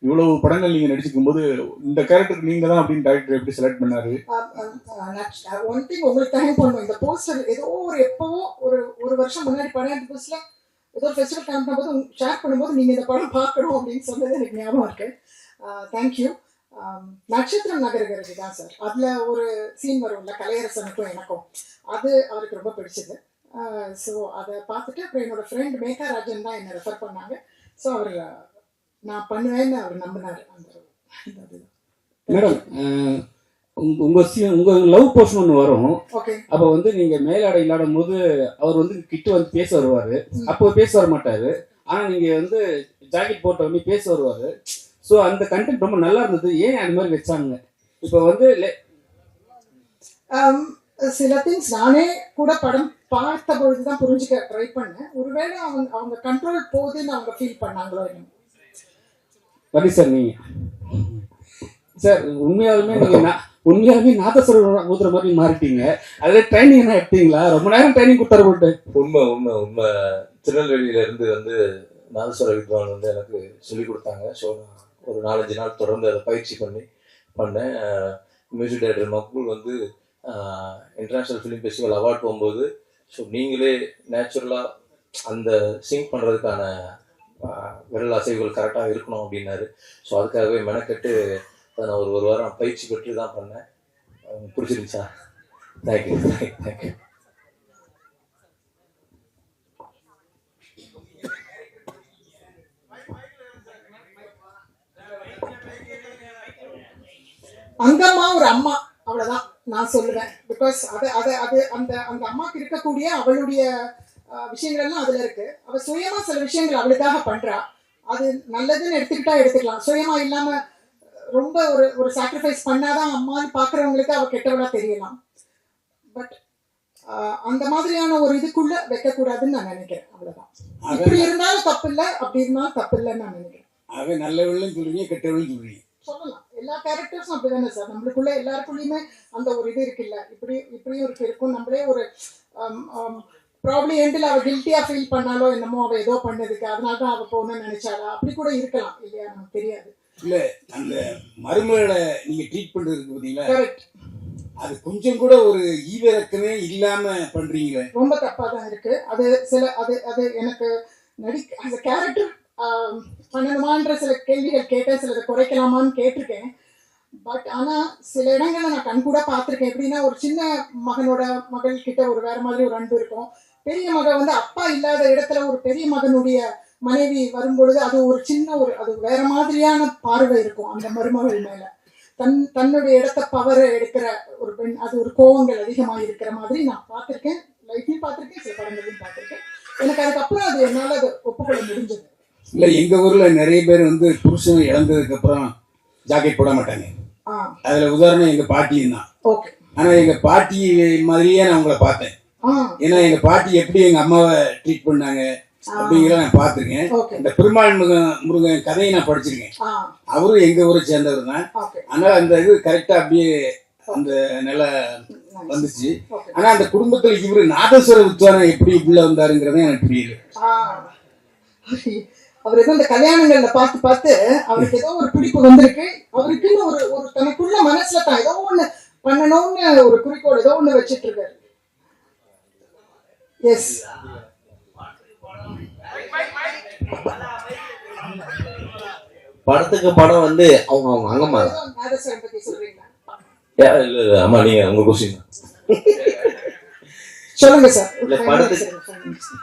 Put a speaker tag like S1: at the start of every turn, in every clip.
S1: இவ்வளவு படங்கள் நீங்க நடிச்சிருக்கும் போது இந்த கேரக்டருக்கு நீங்க தான் அப்படின்னு டைரக்டர் எப்படி செலக்ட் பண்ணாரு?
S2: ஒன் திங் உங்களுக்கு தேங்க் பண்ணும். இந்த போஸ்டர் ஏதோ ஒரு எப்பவோ ஒரு வருஷம் முன்னாடி படம் புதுசுல ஏதோ ஒரு ஃபெஸ்டிவல் காமிக்கும் போது ஷேர் பண்ணும்போது நீங்க இந்த படம் பார்க்கணும் அப்படின்னு சொன்னது எனக்கு ஞாபகம் இருக்கு. தேங்க்யூ. நட்சத்திரம் நகருகிறது தான் சார். அதுல ஒரு சீன் வரும்ல கலையரசனுக்கும் எனக்கும், அது அவருக்கு ரொம்ப பிடிச்சது. ஸோ அதை பார்த்துட்டு அப்புறம் என்னோட ஃப்ரெண்ட் மேகா ராஜன் தான் என்னை ரெஃபர் பண்ணாங்க. ஸோ அவர் நான் பண்ணுவேன்னு அவர் நம்பினார். அந்த
S3: மேடம், உங்க லவ் போர்ஷன் ஒன்று வரும். அப்ப வந்து நீங்க மேலாடை இல்லாடும் போது அவர் வந்து கிட்ட வந்து பேச வருவாரு. அப்போ பேச வர மாட்டாரு, ஆனா நீங்க வந்து ஜாக்கெட் போட்ட உடனே பேச வருவாரு. ஸோ அந்த கண்டென்ட் ரொம்ப நல்லா இருந்தது. ஏன் அந்த மாதிரி வச்சாங்க? இப்போ வந்து
S2: சில திங்ஸ் நானே கூட படம் பார்த்த பொழுதுதான் புரிஞ்சுக்க ட்ரை பண்ணேன். ஒருவேளை அவங்க கண்ட்ரோல் போகுதுன்னு அவங்க ஃபீல் பண்ணாங்களோ என்ன.
S3: சரி சார், நீங்க சார் உண்மையாலுமே நாதஸ்வரம் ஊதுற மாதிரி மாறிட்டீங்க. அதுல ட்ரைனிங் என்ன எடுத்தீங்களா? ரொம்ப நேரம் ட்ரைனிங் கொடுத்தாரு போட்டு.
S4: உண்மை திருநெல்வேலியில இருந்து வந்து நாதஸ்வர வித்வான் வந்து எனக்கு சொல்லி கொடுத்தாங்க. ஸோ ஒரு 4-5 நாள் தொடர்ந்து அதை பயிற்சி பண்ணேன். மியூசிக் டைரக்டர் மக்பூல் வந்து இன்டர்நேஷ்னல் ஃபிலிம் ஃபெஸ்டிவல் அவார்ட் போகும்போது ஸோ நீங்களே நேச்சுரலாக அந்த சிங் பண்ணுறதுக்கான விரல் அசைவுகள் கரெக்டாக இருக்கணும் அப்படின்னாரு. ஸோ அதுக்காகவே மெனக்கெட்டு அதை நான் ஒரு வாரம் பயிற்சி பெற்று தான் பண்ணேன். பிடிச்சிருந்துச்சா? தேங்க்யூ.
S2: அங்கம்மா ஒரு அம்மா, அவ்வளவுதான் நான் சொல்லுவேன். பிகாஸ் அந்த அம்மாக்கு இருக்கக்கூடிய அவளுடைய விஷயங்கள் எல்லாம் அதுல இருக்கு. அவ சுயமா சில விஷயங்கள் அவளுக்காக பண்றா. அது நல்லதுன்னு எடுத்துக்கலாம். சுயமா இல்லாம ரொம்ப ஒரு சாக்ரிஃபைஸ் பண்ணாதான் அம்மான்னு பாக்குறவங்களுக்கு அவ கெட்டவளா தெரியலாம். பட் அந்த மாதிரியான ஒரு இதுக்குள்ள வைக்கக்கூடாதுன்னு நான் நினைக்கிறேன். அவ்வளவுதான். இப்படி இருந்தாலும் தப்பு இல்லை, அப்படி இருந்தாலும் தப்பு இல்லைன்னு நான் நினைக்கிறேன்.
S5: அவன் நல்லவளும் சொல்றீங்க, கெட்டவளும் சொல்றீங்க.
S2: சொல்லலாம். எல்லா கேரக்டர்ஸும் அப்படிதானே சார். நம்மளுக்குள்ள எல்லாருக்குள்ளயுமே அந்த ஒரு இது இருக்குல்ல, இப்படியும் இருக்கும். நம்மளே ஒரு ப்ராப்ளம் எண்டில் அவ கில்ட்டியா ஃபீல் பண்ணாலோ என்னமோ, அவ ஏதோ பண்ணதுக்கு அதனால்தான் அவ போகணும்னு நினைச்சாலா, அப்படி கூட இருக்கலாம் இல்லையா, நமக்கு தெரியாது.
S5: இல்ல, அந்த மருமகளை நீங்க ட்ரீட் பண்றதுக்கு பார்த்தீங்களா,
S2: கரெக்ட்.
S5: அது கொஞ்சம் கூட ஒரு ஈவிரக்கமே இல்லாம பண்றீங்க.
S2: ரொம்ப தப்பா தான் இருக்கு. அது அது எனக்கு அந்த கேரக்டர் பண்ணணுமான்ற சில கேள்விகள் கேட்டேன். சிலதை குறைக்கலாமான்னு கேட்டிருக்கேன். பட் ஆனா சில இடங்கள்ல நான் கண் கூட பார்த்துருக்கேன். எப்படின்னா, ஒரு சின்ன மகள் கிட்ட ஒரு வேற மாதிரி ஒரு அன்பு இருக்கும். பெரிய மகன் வந்து அப்பா இல்லாத இடத்துல ஒரு பெரிய மகனுடைய மனைவி வரும்பொழுது அது ஒரு சின்ன அது வேற மாதிரியான பார்வை இருக்கும் அந்த மருமகள் மேல. தன்னுடைய இடத்த பவரை எடுக்கிற ஒரு பெண், அது ஒரு கோவங்கள் அதிகமாக இருக்கிற மாதிரி நான் பார்த்துருக்கேன். லைஃப்லையும் பார்த்துருக்கேன், சில படங்களையும் பார்த்துருக்கேன். எனக்கு அதுக்கப்புறம் அது என்னால் அதை ஒப்புக்கொள்ள முடிஞ்சது.
S5: இல்லை, எங்கள் ஊரில் நிறைய பேர் வந்து புருஷன் இழந்ததுக்கு அப்புறம் ஜாக்கெட் போட மாட்டாங்க. அதில் உதாரணம் எங்கள் பாட்டியும் தான்.
S2: ஓகே.
S5: ஆனால் எங்கள் பாட்டி மாதிரியே நான் உங்களை பார்த்தேன். ஏன்னா எங்கள் பாட்டி எப்படி எங்கள் அம்மாவை ட்ரீட் பண்ணாங்க அப்படிங்கிற நான் பார்த்துருக்கேன். இந்த பெருமாள் முருகன் கதையை நான் படிச்சிருக்கேன். அவரும் எங்கள் ஊரை சேர்ந்தவர் தான். ஆனால் அந்த இது கரெக்டாக அப்படியே அந்த நிலை வந்துச்சு. ஆனா அந்த குடும்பத்துல இவரு நாதஸ்வர வித்வானம் எப்படி உள்ள வந்தாருங்கிறத எனக்கு புரியல.
S2: அவர் ஏதோ இந்த கல்யாணங்கள்ல பார்த்து அவருக்கு ஏதோ ஒரு பிடிப்பு வந்திருக்கு. அவருக்குன்னு ஒரு தனக்குள்ள மனசுல தான் ஏதோ ஒண்ணு பண்ணணும்னு ஒரு குறிக்கோள் ஏதோ ஒண்ணு வச்சிட்டு இருக்காரு. எஸ்.
S4: படத்துக்கு படம் வந்து அவங்க அங்கம்மா
S2: நாதஸ்வரம் பத்தி சொல்றீங்களா?
S4: இல்ல அம்மா, நீங்க உங்க கொஸ்டின்
S2: சொல்லுங்க சார்.
S4: இல்ல,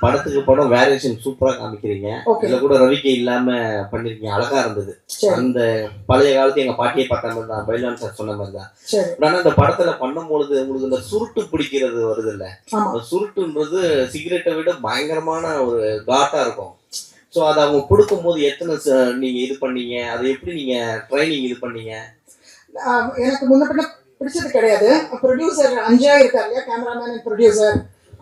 S4: படத்துக்கு படம் வேரியேஷன் சூப்பரா காமிக்கிறீங்க. இதுல கூட ரவிக்கை இல்லாம பண்ணிருக்கீங்க, அழகா இருந்தது. அந்த பழைய காலத்து எங்க பாட்டியை பார்த்த மாதிரி தான், பைலான் சார் சொன்ன மாதிரி தான். ஆனா இந்த படத்துல பண்ணும்பொழுது உங்களுக்கு இந்த சுருட்டு பிடிக்கிறது வருது இல்ல, அந்த சுருட்டுன்றது சிகரெட்டை விட பயங்கரமான ஒரு காட்டா இருக்கும். ஸோ அதை அவங்க கொடுக்கும் போது எத்தனை நீங்க இது பண்ணீங்க, அதை எப்படி நீங்க ட்ரைனிங் இது பண்ணீங்க?
S2: எனக்கு முன்ன பிடிச்சது கிடையாது. ப்ரொடியூசர் அஞ்சா இருக்கார் இல்லையா, கேமராமேன் அண்ட் ப்ரொடியூசர்,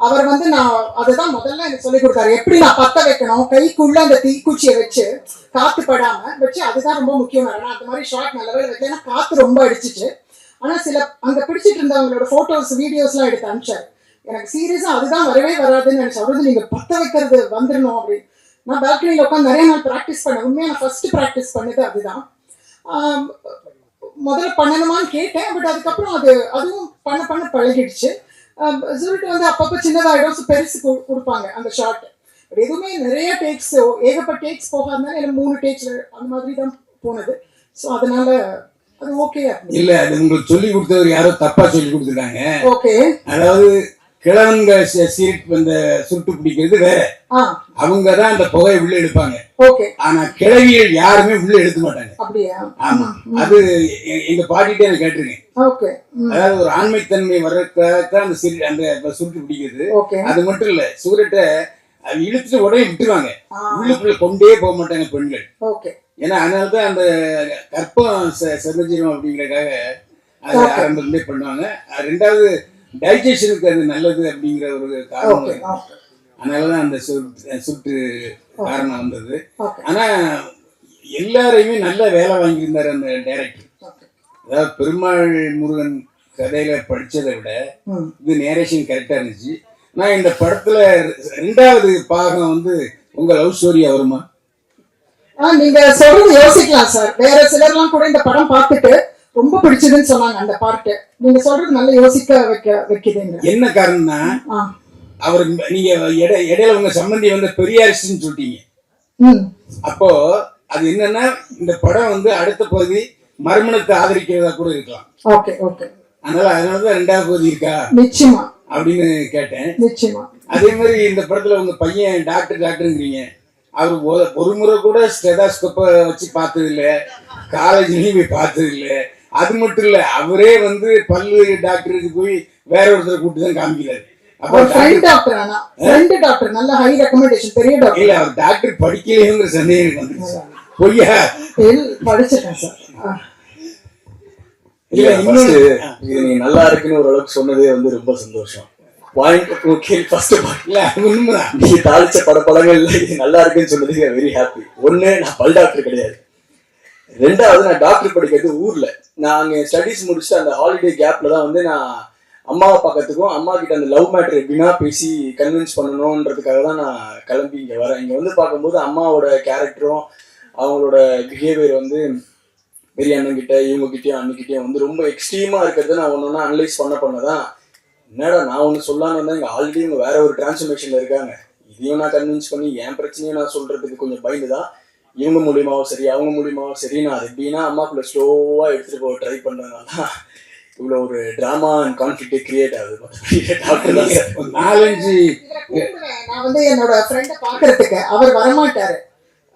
S2: அவர் வந்து நான் அதுதான் முதல்ல எனக்கு சொல்லி கொடுத்தாரு. எப்படி நான் பத்த வைக்கணும், கைக்குள்ள அந்த தீக்குச்சியை வச்சு காத்து படாம வச்சு, அதுதான் ரொம்ப முக்கியம். ஆனா அந்த மாதிரி ஷார்ட் நல்லாவே வைக்கல, ஏன்னா காத்து ரொம்ப அடிச்சிச்சு. ஆனா சில அங்க பிடிச்சிட்டு இருந்தவங்களோட போட்டோஸ் வீடியோஸ் எல்லாம் எடுத்து அனுப்பிச்சாரு. எனக்கு சீரியஸா அதுதான் வரவே வராதுன்னு நினைச்சு. அவரது நீங்க பத்த வைக்கிறது வந்துடணும் அப்படின்னு. நான் பால்கனியில் உட்காந்து நிறைய நாள் ப்ராக்டிஸ் பண்ணேன். உண்மையாக நான் ஃபர்ஸ்ட் ப்ராக்டிஸ் பண்ணது அதுதான். முதல்ல பண்ணணுமான்னு கேட்டேன், பட் அதுக்கப்புறம் அதுவும் பண்ண பழகிடுச்சு. ரிசல்ட் வந்து அப்பப்போ சின்னதாகிடும், பெருசு கொடுப்பாங்க அந்த ஷார்ட். பட் எதுவுமே நிறைய டேக்ஸ், ஏகப்பட்ட டேக்ஸ் போகாதுனால எனக்கு 3 டேக்ஸ் அந்த மாதிரி தான் போனது. ஸோ அதனால அது ஓகே.
S5: இல்ல அது உங்களுக்கு சொல்லி கொடுத்தவர் யாரோ தப்பா சொல்லி கொடுத்துருக்காங்க.
S2: ஓகே,
S5: அதாவது கிழவங்க இந்த சுருட்டு பிடிக்கிறது வேற, அவங்க தான் அந்த புகையை உள்ள எடுப்பாங்க.
S2: ஓகே,
S5: ஆனா கிழவிகள் யாருமே உள்ள எடுக்க மாட்டாங்க.
S2: அப்படியா?
S5: ஆமா, அது எங்க பாட்டிகிட்டே நான் கேட்டிருக்கேன்.
S2: ஓகே,
S5: அதாவது ஒரு ஆண்மைத்தன்மை வர்றதுக்காக அந்த சுருட்டு பிடிக்கிறது.
S2: ஓகே,
S5: அது மட்டும் இல்ல, சூரட்டை இழுத்துட்டு உடனே விட்டுருவாங்க, உள்ளுக்குள்ள கொண்டே போக மாட்டாங்க பெண்கள்.
S2: ஓகே,
S5: ஏன்னா அதனாலதான் அந்த கற்பம் செமஞ்சிரும் அப்படிங்கறதுக்காக அது ஆரம்பத்திலே பண்ணுவாங்க. ரெண்டாவது டைஜஷனுக்கு அது நல்லது அப்படிங்கிற ஒரு காரணம், அதனாலதான் அந்த சுட்டு காரணம் வந்தது. ஆனா எல்லாரையுமே நல்ல வேலை வாங்கியிருந்தாரு அந்த டைரக்டர். அதாவது பெருமாள் முருகன் கதையில படிச்சதை விட இது நேரேஷன் கரெக்டா இருந்துச்சு. நான் இந்த படத்துல 2வது பாகம் வந்து உங்க லவ் ஸ்டோரியா வருமா?
S2: நீங்க சொல்றது யோசிக்கலாம் சார். வேற சிலர்லாம் கூட இந்த படம் பார்த்துட்டு ரொம்ப பிடிச்சதுன்னு சொன்னாங்க அந்த பார்ட். நீங்க சொல்றது நல்ல யோசிக்க வைக்குதுங்க.
S5: என்ன காரணம்னா, அவர் நீங்க இடையில உங்க சம்பந்தி வந்து பெரியாரிஸ்ட்னு சொல்லிட்டீங்க. அப்போ அது என்னன்னா, இந்த படம் வந்து அடுத்த பகுதி மறுமணத்தை ஆதரிக்கிறதா கூட இருக்கலாம்.
S2: ஓகே, ஓகே,
S5: அதனாலதான் 2வது பகுதி இருக்கா
S2: நிச்சயமா
S5: அப்படின்னு கேட்டேன்.
S2: நிச்சயமா.
S5: அதே மாதிரி இந்த படத்துல உங்க பையன் டாக்டருங்கிறீங்க. அவர் ஒரு முறை கூட ஸ்டெதாஸ்கோப்ப வச்சு பார்த்தது இல்ல, காலேஜ்லயும் போய் பார்த்தது இல்ல. அது மட்டும் இல்ல, அவரே வந்து பல்லு டாக்டருக்கு போய் வேற ஒருத்தரை கூப்பிட்டு தான் காமிக்கிறாரு.
S2: நல்ல ஹை ரெக்கமெண்டேஷன், பெரிய டாக்டர்
S5: இல்ல, அவர் டாக்டர் படிக்கலையேங்கிற சந்தேகம் வந்துருச்சு. பொய்யா
S2: படிச்சிட்டேன் சார்.
S4: இல்ல, இது நீ நல்லா இருக்குன்னு ஓரளவுக்கு சொன்னதே வந்து ரொம்ப சந்தோஷம். நீ தாளிச்ச படங்கள்ல இது நல்லா இருக்குன்னு சொன்னதுக்கு வெரி ஹாப்பி. ஒண்ணு, நான் பல் டாக்டர் கிடையாது. 2வது, நான் டாக்டர் படிக்கிறது ஊர்ல. நான் அங்க ஸ்டடிஸ் முடிச்சுட்டு அந்த ஹாலிடே கேப்ல தான் வந்து நான் அம்மாவை பார்க்கறதுக்கும் அம்மா கிட்ட அந்த லவ் மேட்டர் எப்படின்னா பேசி கன்வின்ஸ் பண்ணணும்ன்றதுக்காக தான் நான் கிளம்பி இங்க வரேன். இங்க வந்து பார்க்கும்போது அம்மாவோட கேரக்டரும் அவங்களோட பிஹேவியர் வந்து பெரிய அண்ணன்கிட்ட இவங்ககிட்டயும் அண்ணிக்கிட்டயும் வந்து ரொம்ப எக்ஸ்ட்ரீமா இருக்கிறத நான் ஒன்னொன்னா அனலைஸ் பண்ணதான், என்னடா நான் ஒன்று சொல்லான்னு வந்தா இங்க ஆல்ரெடி இவங்க வேற ஒரு டிரான்ஸ்ஃபர்மேஷன்ல இருக்காங்க, இதையும் நான் கன்வின்ஸ் பண்ணி என் பிரச்சனையும் நான் சொல்றதுக்கு கொஞ்சம் பயந்துதான் இவங்க மூலியமாவும் சரி அவங்க மூலியமாவும் சரி நான் அது எப்படின்னா அம்மாக்குள்ள ஸ்லோவா எடுத்துட்டு போக ட்ரை பண்றதுனால இவ்வளவு ஒரு டிராமா அண்ட் கான்ஃபிளிக்ட் கிரியேட் ஆகுது.
S5: நான்
S2: வந்து என்னோட ஃப்ரெண்டை பாக்குறதுக்கு அவர் வரமாட்டாரு,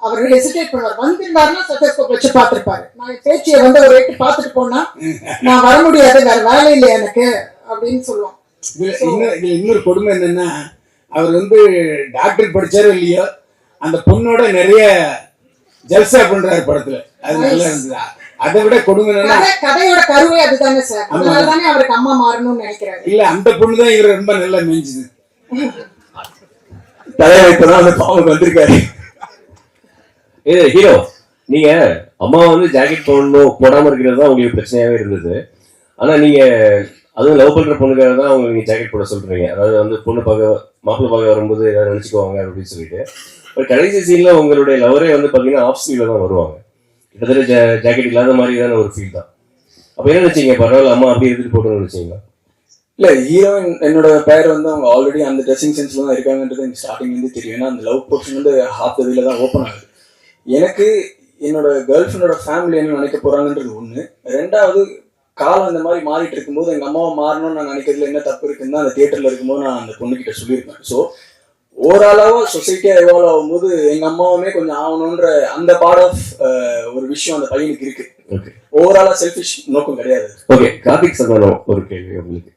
S2: அவர் ஹெசிடேட் பண்ணுவார். வந்திருந்தாருன்னா ஸ்டெத்தஸ்கோப் வச்சு பார்த்திருப்பாரு. நான் பேச்சியை வந்து ஒரு ரேட்டு பார்த்துட்டு போனா நான் வர முடியாது, வேற வேலை இல்லை எனக்கு அப்படின்னு சொல்லுவோம்.
S5: இன்னொரு கொடுமை என்னன்னா, அவர் வந்து டாக்டர் படிச்சாரோ இல்லையோ அந்த பொண்ணோட நிறைய ஜல்சா பண்றாரு படத்துல. அது நல்லா இருந்தது. அதை விட கொடுமை என்னன்னா,
S2: கதையோட கருவே அதுதானே சார். அதனாலதானே அவருக்கு அம்மா மாறணும்னு நினைக்கிறாரு.
S5: இல்ல, அந்த பொண்ணு தான் இவரை ரொம்ப நல்லா மேய்ஞ்சுது.
S4: தலைவன் அந்த பாவம் வந்திருக்காரு.
S6: ஹீரோ, நீங்க அம்மா வந்து ஜாக்கெட் போடாம இருக்கிறது தான் உங்களுக்கு பிரச்சனையாவே இருந்தது. ஆனா நீங்க அதுவும் லவ் பண்ற பொண்ணுக்காக தான் அவங்க நீங்க ஜாக்கெட் போட சொல்றீங்க. அதாவது வந்து பொண்ணு மாப்பிள்ளை பார்க்க வரும்போது ஏதாவது நினைச்சுக்குவாங்க அப்படின்னு சொல்லிட்டு. ஒரு கடைசி சீன்ல உங்களுடைய லவரே வந்து பாத்தீங்கன்னா ஆஃப் ஸ்லீவ்ல தான் வருவாங்க. கிட்டத்தட்ட ஜாக்கெட் இல்லாத மாதிரியான ஒரு ஃபீல் தான். அப்ப என்ன நினைச்சீங்க? பரவாயில்ல அம்மா அப்படி எடுத்துட்டு போட்டோம்னு நினைச்சீங்களா?
S4: இல்ல, ஹீரோயின் என்னோட பேர் வந்து அவங்க ஆல்ரெடி அந்த ட்ரெஸ்ஸிங் சென்ஸ்ல தான் இருக்காங்கன்றது எனக்கு ஸ்டார்டிங் வந்து தெரியும். ஏன்னா அந்த லவ் போர்ஷன் வந்து ஹாஃப் த வேல தான் ஓப்பன் ஆகுது. எனக்கு என்னோட கேர்ள் ஃப்ரெண்டோட ஃபேமிலி என்ன நினைக்க போறாங்கன்றது ஒண்ணு. 2வது, காலம் இந்த மாதிரி மாறிட்டு இருக்கும்போது எங்க அம்மாவை மாறணும்னு நான் நினைக்கிறதுல என்ன தப்பு இருக்குன்னு அந்த தியேட்டர்ல இருக்கும்போது நான் அந்த பொண்ணு கிட்ட சொல்லியிருப்பேன். ஸோ ஓவராலாவா சொசைட்டியா எவால்வ் ஆகும்போது எங்க அம்மாவுமே கொஞ்சம் ஆகணும்ன்ற அந்த பார்ட் ஆஃப் ஒரு விஷயம் அந்த பையனுக்கு இருக்கு. ஓவராலா செல்ஃபிஷ் நோக்கம் கிடையாது.
S6: ஓகே, கார்த்திக் சந்தானம் ஒரு கேள்வி உங்களுக்கு.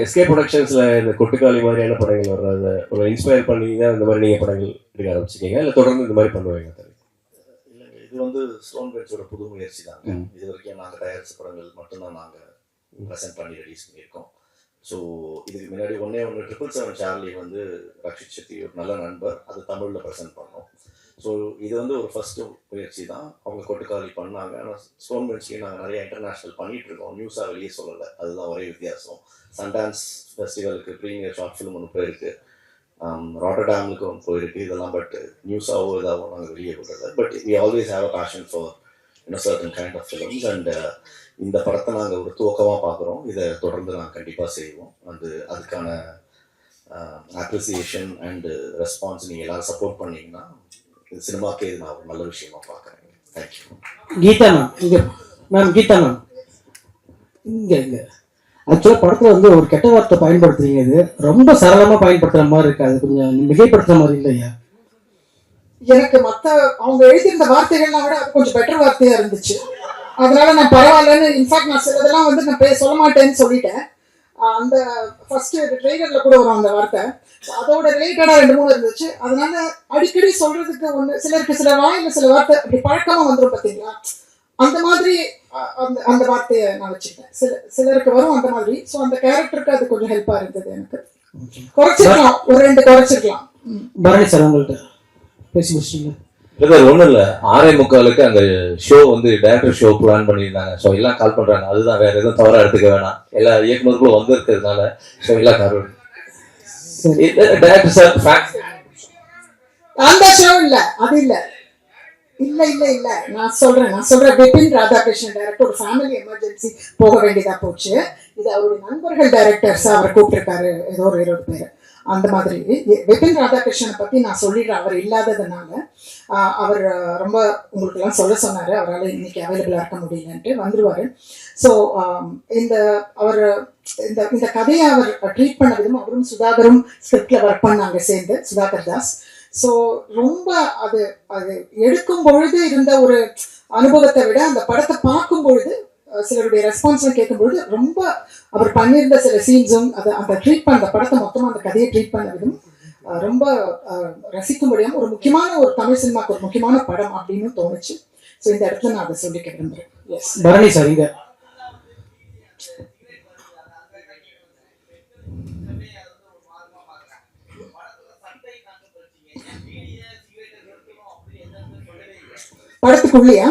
S6: எஸ்கே ப்ரொடக்ஷன்ஸ்ல இந்த கொட்டுக்காளி மாதிரியான படங்கள் வர்றத ஒரு இன்ஸ்பயர் பண்ணி தான் இந்த மாதிரி நீங்க படங்கள் எடுக்க ஆரம்பிச்சிருக்கீங்க, இல்லை தொடர்ந்து இந்த மாதிரி பண்ணுவீங்க?
S7: இல்லைங்க, இது வந்து ஸ்டோன் பெட்ஸோட புது முயற்சி தாங்க. இது வரைக்கும் நாங்கள் தயாரிச்ச படங்கள் மட்டும்தான் நாங்கள் ப்ரெசென்ட் பண்ணி ரிலீஸ் பண்ணியிருக்கோம். ஸோ இதுக்கு முன்னாடி 777 சார்லி வந்து ரக்ஷித் செட்டி ஒரு நல்ல நண்பர், அது தமிழில் ப்ரெசென்ட் பண்ணோம். ஸோ இது வந்து ஒரு ஃபர்ஸ்ட் முயற்சி தான். அவங்க கொட்டுக்காளி பண்ணாங்க. ஆனால் ஸ்டோன் பெட்ஸ்லேயும் நாங்கள் நிறைய இன்டர்நேஷ்னல் பண்ணிட்டு இருக்கோம். நியூஸாக வெளியே சொல்லலை, அதுதான் ஒரே வித்தியாசம். சன்டான்ஸ் ஃபெஸ்டிவலுக்கு ப்ரீமியர் ஷார்ட் ஃபிலிம் ஒன்று போயிருக்கு. ராட்டர்டாமுக்கு போயிருக்கு இதெல்லாம். பட் நியூஸாவோ இதாவோ நாங்கள் வெளியே விடுறது. But we always have a passion for certain kind of films. And இந்த படத்தை நாங்கள் ஒரு துவக்கமாக பார்க்குறோம். இதை தொடர்ந்து நாங்கள் கண்டிப்பாக செய்வோம். அதுக்கான அப்ரிசியேஷன் அண்டு ரெஸ்பான்ஸ் நீங்கள் எல்லோரும் சப்போர்ட் பண்ணிங்கன்னா இது சினிமாக்கே இது நான் ஒரு நல்ல விஷயமா பார்க்குறேன். தேங்க்யூ.
S8: கீதா மேம் இங்கே மேம் கீதா மேம் இங்கே ஆக்சுவலாக படத்தில் வந்து ஒரு கெட்ட வார்த்தை பயன்படுத்துறீங்க. இது ரொம்ப சரளமாக பயன்படுத்துகிற மாதிரி இருக்கு. அது கொஞ்சம் மிகைப்படுத்துற மாதிரி இல்லையா?
S2: எனக்கு மற்ற அவங்க எழுதியிருந்த வார்த்தைகள்லாம் விட அது கொஞ்சம் பெட்டர் வார்த்தையா இருந்துச்சு. அதனால நான் பரவாயில்லன்னு இன்ஃபேக்ட் நான் சிலதெல்லாம் வந்து நான் சொல்ல மாட்டேன்னு சொல்லிட்டேன். அந்த ஃபர்ஸ்ட் ட்ரெய்லர்ல கூட வரும் அந்த வார்த்தை. அதோட ரிலேட்டடா 2-3 இருந்துச்சு. அதனால அடிக்கடி சொல்றதுக்கு ஒன்று சிலருக்கு சில வாயில சில வார்த்தை அப்படி பழக்கமா வந்துடும் பார்த்தீங்களா, அந்த மாதிரி அந்த வார்த்தையை நான் வச்சுக்கிட்டேன். சிலருக்கு வரும் அந்த மாதிரி. ஸோ அந்த கேரக்டருக்கு அது கொஞ்சம் ஹெல்ப்பா இருந்தது. எனக்கு குறைச்சிருக்கலாம், ஒரு 2 குறைச்சிருக்கலாம்.
S8: பரணி சார் உங்கள்கிட்ட பேசி முடிச்சிட்டீங்க?
S4: ஒன்றும் இல்லை, 6:45 அந்த ஷோ வந்து டைரக்டர் ஷோ பிளான் பண்ணியிருந்தாங்க. ஸோ எல்லாம் கால் பண்ணுறாங்க. அதுதான், வேற எதுவும் தவறாக எடுத்துக்க வேணாம். எல்லா இயக்குநர்களும் வந்திருக்கிறதுனால ஸோ எல்லாம் கால் டைரக்டர் சார்
S2: அந்த ஷோ இல்லை, அது இல்லை இல்ல இல்ல இல்ல நான் சொல்றேன் பிபின் ராதாகிருஷ்ணன் டைரக்டர் ஒரு ஃபேமிலி எமர்ஜென்சி போக வேண்டியதா போச்சு. இது அவருடைய நண்பர்கள் டைரக்டர்ஸ் அவர் கூப்பிட்டுருக்காரு, ஏதோ ஒரு 20 பேர் அந்த மாதிரி. பிபின் ராதாகிருஷ்ணனை பத்தி நான் சொல்லிடுறேன். அவர் இல்லாததுனால அவர் ரொம்ப உங்களுக்கு எல்லாம் சொல்ல சொன்னாரு. அவரால் இன்னைக்கு அவைலபிளா இருக்க முடியலன்ட்டு வந்துருவாரு. ஸோ அவர் இந்த கதையை அவர் ட்ரீட் பண்ண விதம், அவரும் சுதாகரும் ஸ்கிரிப்ட்ல ஒர்க் பண்ணாங்க சேர்ந்து, சுதாகர் தாஸ். ஸோ ரொம்ப அது எடுக்கும் பொழுது இருந்த ஒரு அனுபவத்தை விட அந்த படத்தை பார்க்கும் பொழுது சிலருடைய ரெஸ்பான்ஸ்லாம் கேட்கும் பொழுது ரொம்ப அவர் பண்ணியிருந்த சில சீன்ஸும் அந்த ட்ரீட் பண்ண அந்த படத்தை மொத்தமாக அந்த கதையை ட்ரீட் பண்ண விதம் ரொம்ப ரசிக்கும்படியும் ஒரு முக்கியமான ஒரு தமிழ் சினிமாவுக்கு ஒரு முக்கியமான படம் அப்படின்னு தோணுச்சு. ஸோ இந்த இடத்துல நான் அதை சொல்லிக்க விரும்புகிறேன். எஸ்
S8: பரணி சார் இங்க
S2: படத்துக்குள்ளையா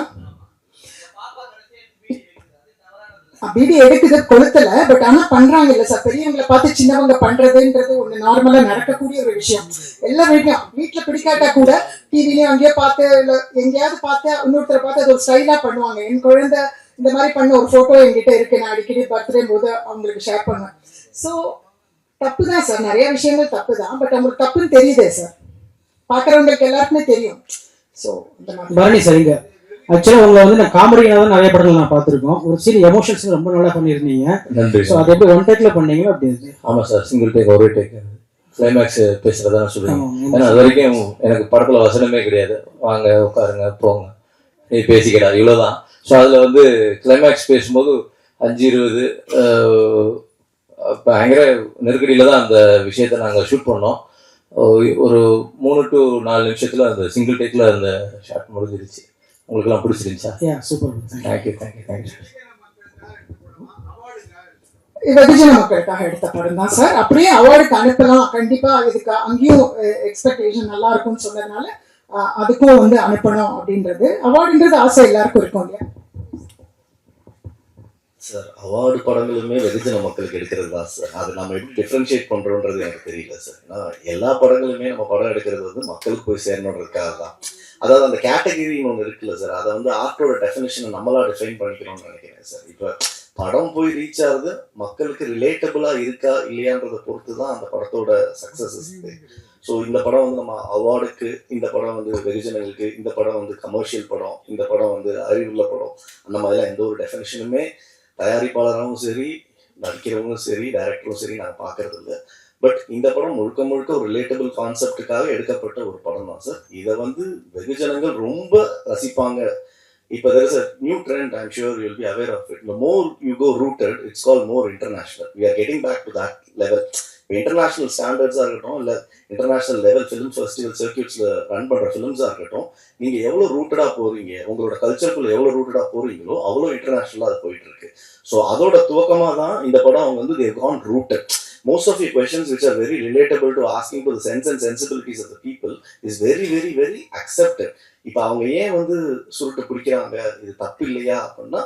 S2: பீடி எடுக்குது கொளுத்தல. பட் ஆனா பண்றாங்க இல்ல சார், பெரியவங்களை பார்த்து சின்னவங்க பண்றதுன்றது ஒண்ணு நார்மலா நடக்கக்கூடிய ஒரு விஷயம். எல்லா வீட்டுல பிடிக்காட்டா கூட டிவிலயும் அங்கேயோ பார்த்து இல்ல எங்கேயாவது பார்த்து இன்னொருத்தரை பார்த்து அது ஒரு ஸ்டைலா பண்ணுவாங்க. என் குழந்தை இந்த மாதிரி பண்ண ஒரு போட்டோ என்கிட்ட இருக்கு, நான் அடிக்கடி பர்த்டே போது அவங்களுக்கு ஷேர் பண்ணுவேன். ஸோ தப்பு தான் சார், நிறைய விஷயங்கள் தப்பு தான். பட் அவங்களுக்கு தப்புன்னு தெரியுதே சார், பாக்குறவங்களுக்கு எல்லாருக்குமே தெரியும். ஸோ இந்த மாதிரி
S8: பரணி சார் இங்க ஆக்சுவலாக உங்களை வந்து நான் காமெடியாக தான் நிறைய படங்கள் நான் பார்த்துருக்கோம். ஒரு சீன் எமோஷன்ஸ் ரொம்ப நல்லா பண்ணியிருந்தீங்க.
S4: நன்றி.
S8: ஸோ அது எப்படி 1 டேக்ல பண்ணீங்களா அப்படி இருக்கு?
S4: ஆமாம் சார், சிங்கிள் டேக், ஒரே டேக். கிளைமேக்ஸ் பேசுறதா நான் சொல்லுவேன். ஏன்னா அது வரைக்கும் எனக்கு படத்துல வசனமே கிடையாது. வாங்க உட்காருங்க போங்க நீ பேசிக்கிறா இவ்வளோதான். ஸோ அதில் வந்து கிளைமேக்ஸ் பேசும்போது 5:20 பயங்கர நெருக்கடியில் தான் அந்த விஷயத்த நாங்கள் ஷூட் பண்ணோம். ஒரு 3 to 4 நிமிஷத்தில் அந்த சிங்கிள் டேக்கில் அந்த ஷாட் முடிஞ்சிருச்சு. உங்களுக்குலாம் பிடிச்சிருந்துச்சா?
S8: Super,
S4: thank you.
S2: வெகுஜன மக்களுக்காக எடுத்த படம் தான் சார். அப்படியே அவார்டுக்கு அனுப்பலாம் கண்டிப்பா. இதுக்கு அங்கேயும் எக்ஸ்பெக்டேஷன் நல்லா இருக்கும்னு சொன்னதுனால அதுக்கும் வந்து அனுப்பணும் அப்படின்றது. அவார்டுன்றது ஆசை எல்லாருக்கும் இருக்கும் இல்லையா
S7: சார்? அவார்டு படங்களுமே வெகுஜன மக்களுக்கு எடுக்கிறது தான் சார். அது நம்ம எப்படி டிஃப்ரென்ஷியேட் பண்றோன்றது எனக்கு தெரியல சார். ஏன்னா எல்லா படங்களுமே நம்ம படம் எடுக்கிறது வந்து மக்களுக்கு போய் சேரணுன்றதுக்காக தான். அதாவது அந்த கேட்டகிரின்னு ஒன்று இருக்குல்ல சார், அதை வந்து ஆர்ட்டோட டெஃபினேஷனை நம்மளா டிஃபைன் பண்ணிக்கணும்னு நினைக்கிறேன் சார். இப்போ படம் போய் ரீச் ஆகுது, மக்களுக்கு ரிலேட்டபிளா இருக்கா இல்லையான்றதை பொறுத்து தான் அந்த படத்தோட சக்சஸ் இருக்கு. ஸோ இந்த படம் வந்து நம்ம அவார்டுக்கு, இந்த படம் வந்து வெகுஜனங்களுக்கு, இந்த படம் வந்து கமர்ஷியல் படம், இந்த படம் வந்து அறிவுள்ள படம், அந்த மாதிரிலாம் எந்த ஒரு டெஃபினேஷனுமே தயாரிப்பாளராகவும் சரி, நடிக்கிறவங்களும் சரி, டைரக்டரும் சரி நாங்கள் பார்க்கறது இல்லை. பட் இந்த படம் முழுக்க முழுக்க ஒரு ரிலேட்டபிள் கான்செப்டுக்காக எடுக்கப்பட்ட ஒரு படம் தான் சார். இதை வந்து வெகுஜனங்கள் ரொம்ப ரசிப்பாங்க. இப்போ there is a new trend, I'm sure you'll be aware of it. The more you go rooted, it's called more international. We are getting back to that level. International ஸ்டாண்டர்ட்ஸாக இருக்கட்டும், இல்லை இன்டர்நேஷனல் லெவல் ஃபிலிம் ஃபெஸ்டிவல் சர்க்கியூட்ஸில் run பண்ணுற ஃபிலிம்ஸாக இருக்கட்டும், நீங்கள் எவ்வளோ ரூட்டடாக போகிறீங்க, உங்களோட கல்ச்சருக்குள்ளே எவ்வளோ ரூட்டடாக போகிறீங்களோ அவ்வளோ இன்டர்நேஷனலாக அது போயிட்டு இருக்கு. ஸோ அதோட துவக்கமாக தான் இந்த படம் அவங்க வந்து they have gone rooted. Most of your questions which are very relatable to asking to the sense and sensibilities of the people is very very very accepted. இப்போ அவங்க ஏன் வந்து சுருட்டு பிடிக்கிறாங்க, இது தப்பு இல்லையா அப்படின்னா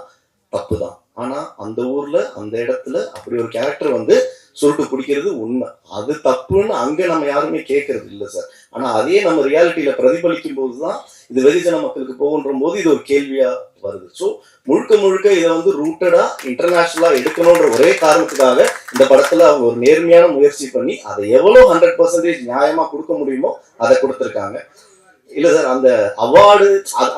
S7: தப்பு தான். ஆனா அந்த ஊர்ல அந்த இடத்துல அப்படி ஒரு கேரக்டர் வந்து சுருட்டு பிடிக்கிறது உண்மை. அது தப்புன்னு அங்க நம்ம யாருமே கேட்கறது இல்லை சார். ஆனா அதே நம்ம ரியாலிட்டியில பிரதிபலிக்கும் போதுதான் இது வெகுஜன மக்களுக்கு போகுன்ற போது இது ஒரு கேள்வியா வருது. ஸோ முழுக்க முழுக்க இதை வந்து ரூட்டடா இன்டர்நேஷனலா எடுக்கணும்ன்ற ஒரே காரணத்துக்காக இந்த படத்துல அவங்க ஒரு நேர்மையான முயற்சி பண்ணி அதை எவ்வளவு 100% நியாயமா கொடுக்க முடியுமோ அதை கொடுத்துருக்காங்க. இல்ல சார், அந்த அவார்டு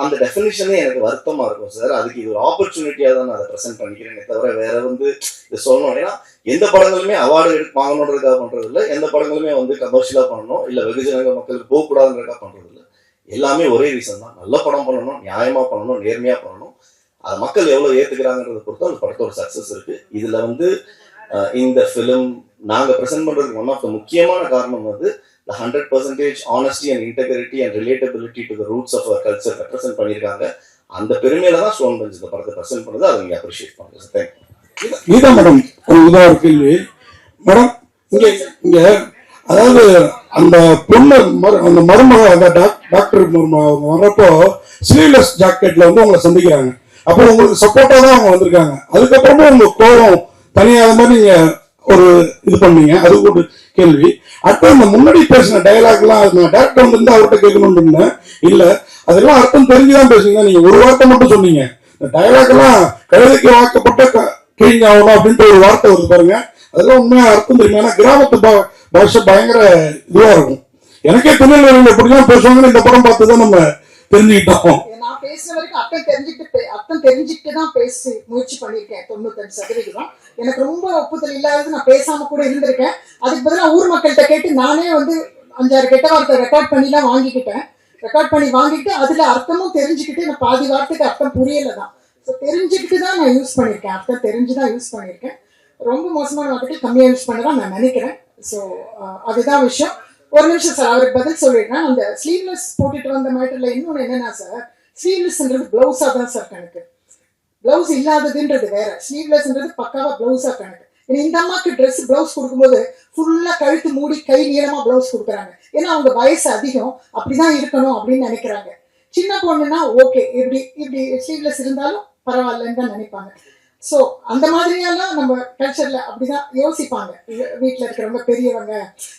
S7: அந்த டெஃபினிஷனே எனக்கு வருத்தமா இருக்கும் சார். அதுக்கு இது ஒரு ஆப்பர்ச்சுனிட்டியா தான் நான் அதை ப்ரெசென்ட் பண்ணிக்கிறேனே தவிர வேற வந்து இது சொல்லணும். ஏன்னா எந்த படங்களுமே அவார்டு வாங்கணுன்றதுக்காக பண்றது இல்லை, எந்த படங்களுமே வந்து கமர்ஷியலா பண்ணணும் இல்ல வெகுஜன மக்களுக்கு போகக்கூடாதுன்றதுக்காக பண்றது இல்லை. எல்லாமே ஒரே ரீசன் தான், நல்ல படம் பண்ணணும், நியாயமா பண்ணணும், நேர்மையா பண்ணணும். அதை மக்கள் எவ்வளவு ஏத்துக்கிறாங்கன்றத பொறுத்து அந்த படத்தோட சக்சஸ் இருக்கு. இதுல வந்து இந்த ஃபிலிம் நாங்க ப்ரெசென்ட் பண்றதுக்கு ஒன் ஆஃப் த முக்கியமான காரணம் வந்து the 100% honesty and integrity and relatability to the roots of our culture represent பண்ணியிருக்காங்க. அந்த பெருமையில தான் ஸ்டோன் பெஞ்ச் இந்த படத்தை ப்ரெசென்ட் பண்ணது. அதை நீங்க அப்ரிஷியேட் பண்ணுங்க சார். தேங்க்யூ.
S5: கீதா மேடம், ஒரு கேள்வி மேடம். இங்க அதாவது அந்த பொண்ணு அந்த மருமக டாக்டர் மருமக வர்றப்போ ஸ்லீவ்லெஸ் ஜாக்கெட்ல வந்து உங்களை சந்திக்கிறாங்க. அப்புறம் உங்களுக்கு சப்போர்ட்டா தான் அவங்க வந்திருக்காங்க. அதுக்கப்புறமா உங்க கோபம் தனியாத மாதிரி நீங்க ஒரு இது பண்ணீங்க. அது ஒரு கேள்வி. அடுத்து இந்த முன்னாடி பேசின டயலாக்லாம் நான் டேரக்டர் வந்து அவர்கிட்ட கேட்கணும்னு இருந்தேன். இல்ல அதெல்லாம் அர்த்தம் தெரிஞ்சுதான் பேசுங்க. நீங்க ஒரு வார்த்தை மட்டும் சொன்னீங்க. இந்த டயலாக் எல்லாம் கழுதைக்கு வாக்கப்பட்ட கிழிஞ்ச் ஆகணும் அப்படின்ட்டு ஒரு வார்த்தை வருது பாருங்க. அதெல்லாம் உண்மையா அர்த்தம் தெரியும். ஏன்னா கிராமத்து பாஷை பயங்கர இதுவா இருக்கும். எனக்கே திருநெல்வேலியில் எப்படிலாம் பேசுவாங்கன்னு இந்த படம் பார்த்துதான் நம்ம தெரிஞ்சுக்கிட்டோம்.
S2: நான் பேசுற வரைக்கும் அர்த்தம் தெரிஞ்சுக்கிட்டு தான் பேசி முயற்சி பண்ணியிருக்கேன் 95%. எனக்கு ரொம்ப ஒப்புதல் இல்லாதது நான் பேசாம கூட இருந்திருக்கேன். அதுக்கு பதிலாக ஊர் மக்கள்கிட்ட கேட்டு நானே வந்து 5-6 கெட்ட வார்த்தை ரெக்கார்ட் பண்ணிலாம் வாங்கிக்கிட்டு அதுல அர்த்தமும் தெரிஞ்சுக்கிட்டு நான் பாதி வார்த்தைக்கு அர்த்தம் புரியல தான். ஸோ தெரிஞ்சுக்கிட்டு தான் நான் யூஸ் பண்ணியிருக்கேன். அர்த்தம் தெரிஞ்சுதான் யூஸ் பண்ணியிருக்கேன். ரொம்ப மோசமான வார்த்தைகள் கம்மியாக யூஸ் பண்ணதான் நான் நினைக்கிறேன். ஸோ அதுதான் விஷயம். ஒரு நிமிஷம் சார், அவருக்கு பதில் சொல்லிடுறேன். அந்த ஸ்லீவ்லெஸ் போட்டுட்டு வந்த மேட்டர்ல இன்னொன்று என்னன்னா சார், ஸ்லீவ்லெஸ்ன்றது பிளவுஸா தான் சார் கணக்கு. பிளவுஸ் இல்லாததுன்றது வேற, ஸ்லீவ்லெஸ்ன்றது பக்காவா பிளவுஸா கணக்கு. இந்த அம்மாக்கு ட்ரெஸ் பிளவுஸ் கொடுக்கும்போது ஃபுல்லா கழுத்து மூடி கை நீளமா பிளவுஸ் கொடுக்குறாங்க. ஏன்னா அவங்க வயசு அதிகம், அப்படிதான் இருக்கணும் அப்படின்னு நினைக்கிறாங்க. சின்ன பொண்ணுன்னா ஓகே, இப்படி ஸ்லீவ்லெஸ் இருந்தாலும் பரவாயில்லன்னு தான் நினைப்பாங்க. ஸோ அந்த மாதிரியெல்லாம் நம்ம கல்ச்சர்ல அப்படிதான் யோசிப்பாங்க வீட்டில் இருக்கிறவங்க பெரியவங்க.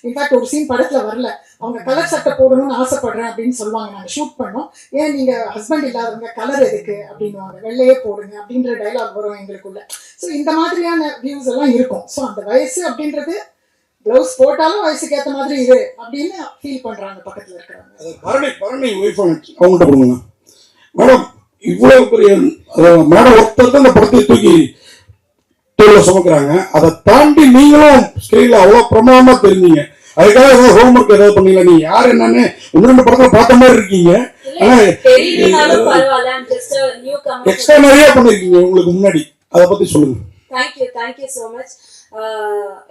S2: இன்ஃபேக்ட் ஒரு சீன் படத்துல வரல, அவங்க கலர் சட்டை போடணும்னு ஆசைப்படுறேன் அப்படின்னு சொல்லுவாங்க. நாங்கள் ஷூட் பண்ணோம். ஏன் நீங்க ஹஸ்பண்ட் இல்லாதவங்க கலர் எதுக்கு அப்படின்னுவாங்க. வெள்ளையே போடுங்க அப்படின்ற டைலாக் வரும் எங்களுக்குள்ள. ஸோ இந்த மாதிரியான வியூஸ் எல்லாம் இருக்கும். ஸோ அந்த வயசு அப்படின்றது பிளவுஸ் போட்டாலும் வயசுக்கு ஏற்ற மாதிரி இது அப்படின்னு ஃபீல் பண்றாங்க பக்கத்துல இருக்கிறவங்க.
S5: பரணி ஒய்ஃப் அவங்கள்ட்ட கொடுங்க மேடம். இவ்வளவு பெரிய மேடம் ஒருத்தர் அந்த படத்தை தூக்கி தோல்ல சுமக்குறாங்க. அதை தாண்டி நீங்களும் ஸ்கிரீன்ல அவ்வளவு பிரமாதமா தெரிஞ்சீங்க. அதுக்காக ஏதாவது ஹோம்ஒர்க் ஏதாவது பண்ணீங்களா? நீங்க யார் என்னன்னு 1-2 படத்துல பார்த்த மாதிரி இருக்கீங்க. ஆனா எக்ஸ்ட்ரா நிறைய பண்ணிருக்கீங்க உங்களுக்கு முன்னாடி. அதை பத்தி சொல்லுங்க.
S9: Thank you so much.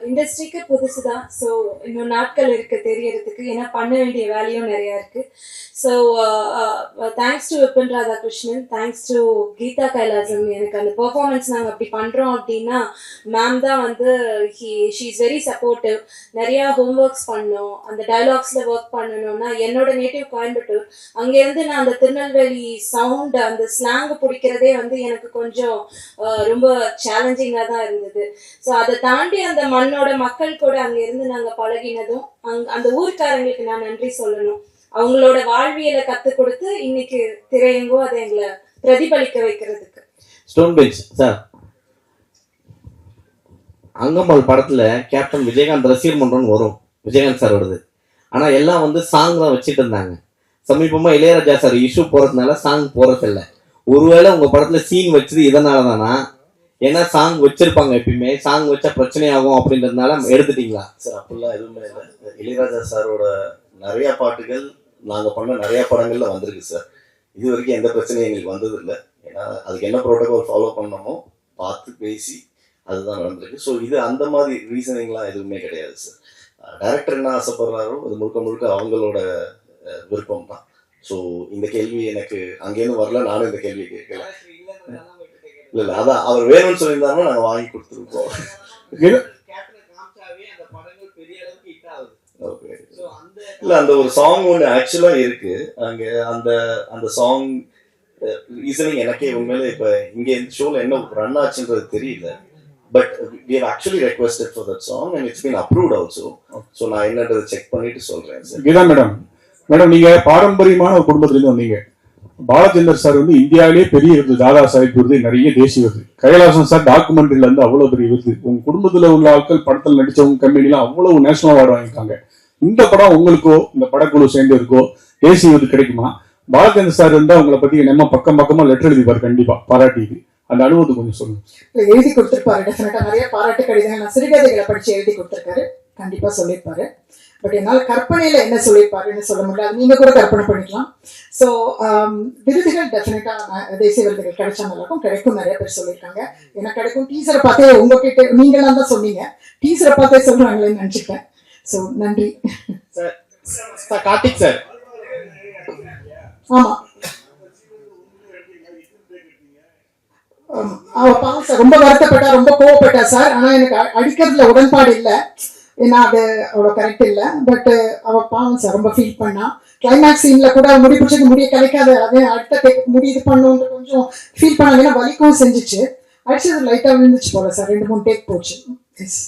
S9: இண்டஸ்ட்ரிக்கு புதுசு தான். ஸோ இன்னும் நாட்கள் இருக்கு தெரியறதுக்கு. ஏன்னா பண்ண வேண்டிய வேலையும் நிறையா இருக்கு. So thanks to Vipin Radhakrishnan, thanks to Geetha Kailasam. எனக்கு அந்த பெர்ஃபார்மன்ஸ் நாங்கள் அப்படி பண்ணுறோம் அப்படின்னா மேம் தான் வந்து ஷீ இஸ் வெரி சப்போர்ட்டிவ். நிறையா ஹோம்ஒர்க்ஸ் பண்ணோம், அந்த டைலாக்ஸில் ஒர்க் பண்ணணும்னா என்னோட நேட்டிவ் கோயம்புத்தூர், அங்கேருந்து நான் அந்த திருநெல்வேலி சவுண்ட் அந்த ஸ்லாங் பிடிக்கிறதே வந்து எனக்கு கொஞ்சம் ரொம்ப சேலஞ்சிங்காக தான் இருந்தது. ஸோ அதை தாண்டி அந்த மண்ணோட மக்கள் கூட அங்கேருந்து நாங்கள் பழகினதும் அந்த ஊருக்காரங்களுக்கு நான் நன்றி சொல்லணும். அவங்களோட வாழ்வியலை கற்றுக் கொடுத்து இன்னைக்கு திரையங்கோ அதை எங்களை பிரதிபலிக்க வைக்கிறதுக்கு.
S10: ஸ்டோன் பெஞ்ச் சார், அங்கம்மாள் படத்துல கேப்டன் விஜயகாந்த் ரசிகர் மன்றம்னு வரும், விஜயகாந்த் சார் வருது. ஆனா எல்லாம் வந்து சாங் தான் வச்சுட்டு இருந்தாங்க. சமீபமா இளையராஜா சார் இஷ்யூ போறதுனால சாங் போறதில்ல. ஒருவேளை உங்க படத்துல சீன் வச்சது இதனால தானா? ஏன்னா சாங் வச்சிருப்பாங்க, எப்பயுமே சாங் வச்சா பிரச்சனை ஆகும் அப்படின்றதுனால எடுத்துட்டீங்களா
S7: சார்? அப்படிலாம் எதுவுமே இல்லை. இளையராஜா சாரோட நிறைய பாட்டுகள் நாங்க பண்ண நிறைய படங்கள்ல வந்திருக்கு சார். இது வரைக்கும் எந்த பிரச்சனையும் எங்களுக்கு வந்தது இல்லை. ஏன்னா அதுக்கு என்ன ப்ரோட்டோகால் ஃபாலோ பண்ணணுமோ பார்த்து பேசி அதுதான் நடந்திருக்கு. ஸோ இது அந்த மாதிரி ரீசனிங்லாம் எதுவுமே கிடையாது சார். டைரக்டர் என்ன ஆசைப்படுறாரோ அது முழுக்க அவங்களோட விருப்பம் தான். ஸோ இந்த கேள்வி எனக்கு அங்கேருந்து வரல, நானும் இந்த கேள்வி கேட்கல. இல்லை அதான் அவர் வேணும்னு சொல்லியிருந்தாருன்னா நாங்கள் வாங்கி கொடுத்துருக்கோம். இல்ல அந்த ஒரு சாங் ஒன்று ஆக்சுவலா இருக்கு அங்க. அந்த சாங் ரீசனிங் எனக்கே உண்மையிலே இப்போ இங்கே இந்த ஷோவில் என்ன ரன் ஆச்சுன்றது தெரியல. But we have actually requested for that song and it's been approved also. So நான் என்னன்றதை செக் பண்ணிட்டு சொல்றேன் சார்.
S1: கீதா மேடம் நீங்க பாரம்பரியமான ஒரு குடும்பத்திலிருந்து வந்தீங்க. பாலச்சந்தர் சார் வந்து இந்தியாவிலேயே பெரிய விருது, தாதா சாஹிப் விருது, நிறைய தேசிய விருது. கைலாசம் சார் டாக்குமெண்ட்ரியில இருந்து அவ்வளவு பெரிய விருது. உங்க குடும்பத்துல உள்ள ஆட்கள் படத்தில் நடிச்சவங்க கம்பெனிலாம் அவ்வளவு நேஷனல் அவார்டு வாங்கியிருக்காங்க. இந்த படம் உங்களுக்கோ இந்த படக்குழு சேர்ந்து இருக்கோ தேசிய விருது கிடைக்குமா? பாலச்சந்தர் சார் இருந்தா உங்களை பத்தி நம்ம பக்கமா லெட்டர் எழுதிப்பாரு, கண்டிப்பா பாராட்டி. அந்த அனுபவத்தை கொஞ்சம் சொல்லுங்க.
S2: எழுதி கொடுத்திருப்பாரு, டெஃபினட்டா நிறைய பாராட்டு கடிதங்கள் நான் சிறுகதைகளை படிச்சு எழுதி கொடுத்திருக்காரு, கண்டிப்பா சொல்லியிருப்பாரு. பட் என்னால் கற்பனையில என்ன சொல்லியிருப்பாருன்னு சொல்ல முடியாது, நீங்க கூட கற்பனை பண்ணிக்கலாம். ஸோ விருதுகள் டெஃபினட்டா தேசிய விருதுகள் கிடைச்சா நல்லாக்கும், கிடைக்கும், நிறைய பேர் சொல்லியிருக்காங்க. எனக்கு கிடைக்கும். டீசரை பார்த்தே உங்ககிட்ட நீங்களாம் தான் சொன்னீங்க, டீசரை பார்த்தே சொல்றாங்களேன்னு நினைச்சுட்டேன். ஸோ நன்றி
S3: சார். கார்த்திக் சார்.
S2: ஆமா அவ பாவம் சார், ரொம்ப வருத்தப்பட்டா, ரொம்ப கோவப்பட்டா சார். ஆனா எனக்கு அடிக்கிறதுல உடன்பாடு இல்லை, ஏன்னா அது அவ்வளோ கரெக்ட் இல்லை. பட் அவ பாவம் சார், ரொம்ப ஃபீல் பண்ணா. கிளைமேக்ஸ் சீன்ல கூட முடி பிடிச்சது முடிய கிடைக்காது, அதே அடுத்த டேக் முடி இது பண்ணுன்னு கொஞ்சம் ஃபீல் பண்ணாங்கன்னா வலிக்கவும் செஞ்சிச்சு. அடிச்சது லைட்டா விழுந்துச்சு போல சார், 2-3 டேக் போச்சு. எஸ்.